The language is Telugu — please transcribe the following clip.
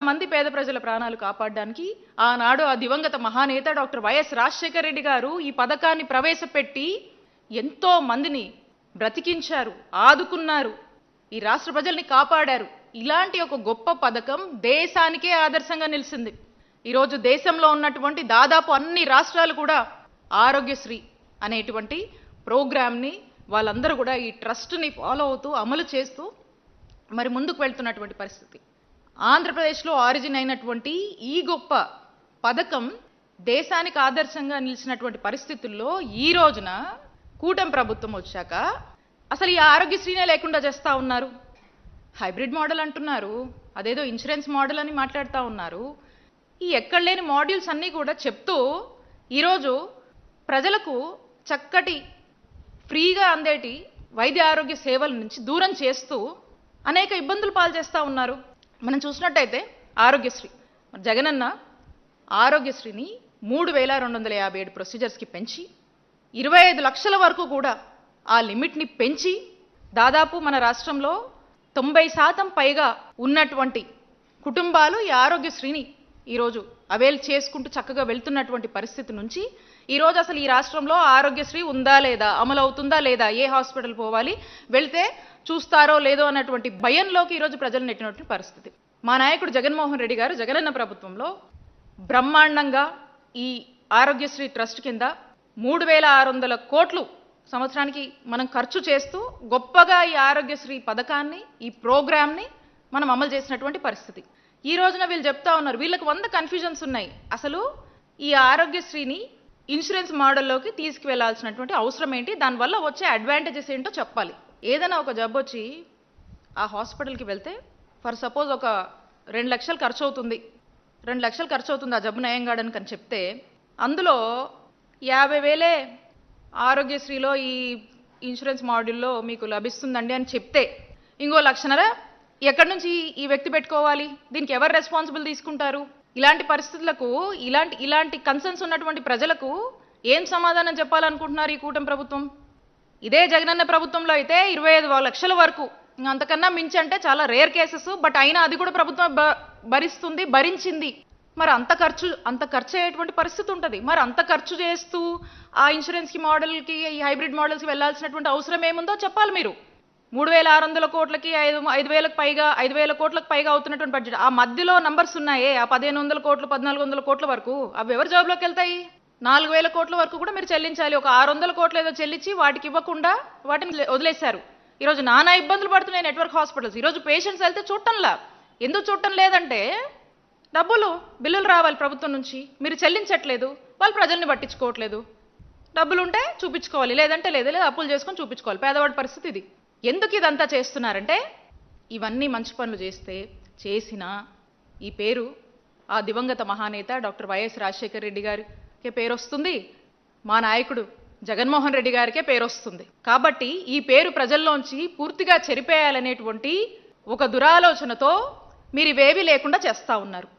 మంది పేద ప్రజల ప్రాణాలు కాపాడడానికి ఆనాడు ఆ దివంగత మహానేత డాక్టర్ వైఎస్ రాజశేఖర రెడ్డి గారు ఈ పథకాన్ని ప్రవేశపెట్టి ఎంతో మందిని బ్రతికించారు, ఆదుకున్నారు, ఈ రాష్ట్ర ప్రజల్ని కాపాడారు. ఇలాంటి ఒక గొప్ప పథకం దేశానికే ఆదర్శంగా నిలిచింది. ఈరోజు దేశంలో ఉన్నటువంటి దాదాపు అన్ని రాష్ట్రాలు కూడా ఆరోగ్యశ్రీ అనేటువంటి ప్రోగ్రామ్ని వాళ్ళందరూ కూడా ఈ ట్రస్ట్ని ఫాలో అవుతూ అమలు చేస్తూ మరి ముందుకు వెళ్తున్నటువంటి పరిస్థితి. ఆంధ్రప్రదేశ్లో ఆరిజిన్ అయినటువంటి ఈ గొప్ప పథకం దేశానికి ఆదర్శంగా నిలిచినటువంటి పరిస్థితుల్లో ఈ రోజున కూటమి ప్రభుత్వం వచ్చాక అసలు ఈ ఆరోగ్యశ్రీనే లేకుండా చేస్తూ ఉన్నారు. హైబ్రిడ్ మోడల్ అంటున్నారు, అదేదో ఇన్సూరెన్స్ మోడల్ అని మాట్లాడుతూ ఉన్నారు. ఈ ఎక్కడ లేని మాడ్యూల్స్ అన్నీ కూడా చెప్తూ ఈరోజు ప్రజలకు చక్కటి ఫ్రీగా అందేటి వైద్య ఆరోగ్య సేవల నుంచి దూరం చేస్తూ అనేక ఇబ్బందులు పాలు చేస్తూ ఉన్నారు. మనం చూసినట్టయితే ఆరోగ్యశ్రీ, జగనన్న ఆరోగ్యశ్రీని 3257 ప్రొసీజర్స్కి పెంచి 25 లక్షల వరకు కూడా ఆ లిమిట్ని పెంచి దాదాపు మన రాష్ట్రంలో 90% పైగా ఉన్నటువంటి కుటుంబాలు ఈ ఆరోగ్యశ్రీని ఈరోజు అవైల్ చేసుకుంటూ చక్కగా వెళ్తున్నటువంటి పరిస్థితి నుంచి ఈరోజు అసలు ఈ రాష్ట్రంలో ఆరోగ్యశ్రీ ఉందా లేదా, అమలు అవుతుందా లేదా, ఏ హాస్పిటల్ పోవాలి, వెళ్తే చూస్తారో లేదో అన్నటువంటి భయంలోకి ఈరోజు ప్రజలు నెట్టినటువంటి పరిస్థితి. మా నాయకుడు జగన్మోహన్ రెడ్డి గారు జగనన్న ప్రభుత్వంలో బ్రహ్మాండంగా ఈ ఆరోగ్యశ్రీ ట్రస్ట్ కింద 3600 కోట్లు సంవత్సరానికి మనం ఖర్చు చేస్తూ గొప్పగా ఈ ఆరోగ్యశ్రీ పథకాన్ని, ఈ ప్రోగ్రామ్ని మనం అమలు చేసినటువంటి పరిస్థితి. ఈ రోజున వీళ్ళు చెప్తా ఉన్నారు, వీళ్ళకి 100 కన్ఫ్యూజన్స్ ఉన్నాయి. అసలు ఈ ఆరోగ్యశ్రీని ఇన్సూరెన్స్ మోడల్లోకి తీసుకువెళ్లాల్సినటువంటి అవసరం ఏంటి, దానివల్ల వచ్చే అడ్వాంటేజెస్ ఏంటో చెప్పాలి. ఏదైనా ఒక జబ్బు వచ్చి ఆ హాస్పిటల్కి వెళ్తే ఫర్ సపోజ్ ఒక 2 లక్షలు ఖర్చు అవుతుంది, 2 లక్షలు ఖర్చు అవుతుంది ఆ జబ్బు నయం కావడానికి అని చెప్తే అందులో 50,000 ఆరోగ్యశ్రీలో ఈ ఇన్సూరెన్స్ మాడ్యూల్లో మీకు లభిస్తుందండి అని చెప్తే ఇంకో 1,00,000 ఎక్కడి నుంచి ఈ వ్యక్తి పెట్టుకోవాలి, దీనికి ఎవరు రెస్పాన్సిబుల్ తీసుకుంటారు? ఇలాంటి పరిస్థితులకు ఇలాంటి కన్సర్న్స్ ఉన్నటువంటి ప్రజలకు ఏం సమాధానం చెప్పాలనుకుంటున్నారు ఈ కూటమి ప్రభుత్వం? ఇదే జగనన్న ప్రభుత్వంలో అయితే 25 లక్షల వరకు, అంతకన్నా మించి అంటే చాలా రేర్ కేసెస్, బట్ అయినా అది కూడా ప్రభుత్వం భరించింది. మరి అంత ఖర్చు అయ్యేటువంటి పరిస్థితి ఉంటుంది. మరి అంత ఖర్చు చేస్తూ ఆ ఇన్సూరెన్స్కి మోడల్కి, ఈ హైబ్రిడ్ మోడల్స్కి వెళ్లాల్సినటువంటి అవసరం ఏముందో చెప్పాలి మీరు. 3600 కోట్లకి 5,000 కోట్లకు పైగా అవుతున్నటువంటి బడ్జెట్, ఆ మధ్యలో నంబర్స్ ఉన్నాయే, ఆ 1,500 కోట్లు 1,400 కోట్ల వరకు అవి ఎవరి జాబ్లోకి వెళ్తాయి? 4,000 కోట్ల వరకు కూడా మీరు చెల్లించాలి. ఒక 600 కోట్లు ఏదో చెల్లించి వాటికి ఇవ్వకుండా వాటిని వదిలేశారు. ఈరోజు నానా ఇబ్బందులు పడుతున్నాయి నెట్వర్క్ హాస్పిటల్స్. ఈరోజు పేషెంట్స్ వెళ్తే చూడటంలా. ఎందుకు చూడటం లేదంటే బిల్లులు రావాలి ప్రభుత్వం నుంచి, మీరు చెల్లించట్లేదు, వాళ్ళు ప్రజల్ని పట్టించుకోవట్లేదు. డబ్బులు ఉంటే చూపించుకోవాలి, లేదంటే లేదా అప్పులు చేసుకొని చూపించుకోవాలి. పేదవాడి పరిస్థితి ఇది. ఎందుకు ఇదంతా చేస్తున్నారంటే ఇవన్నీ మంచి పనులు చేసిన ఈ పేరు ఆ దివంగత మహానేత డాక్టర్ వైఎస్ రాజశేఖర రెడ్డి గారికే పేరు వస్తుంది, మా నాయకుడు జగన్మోహన్ రెడ్డి గారికే పేరు వస్తుంది. కాబట్టి ఈ పేరు ప్రజల్లోంచి పూర్తిగా చెరిపేయాలనేటువంటి ఒక దురాలోచనతో మీరు ఇవేవీ లేకుండా చేస్తూ ఉన్నారు.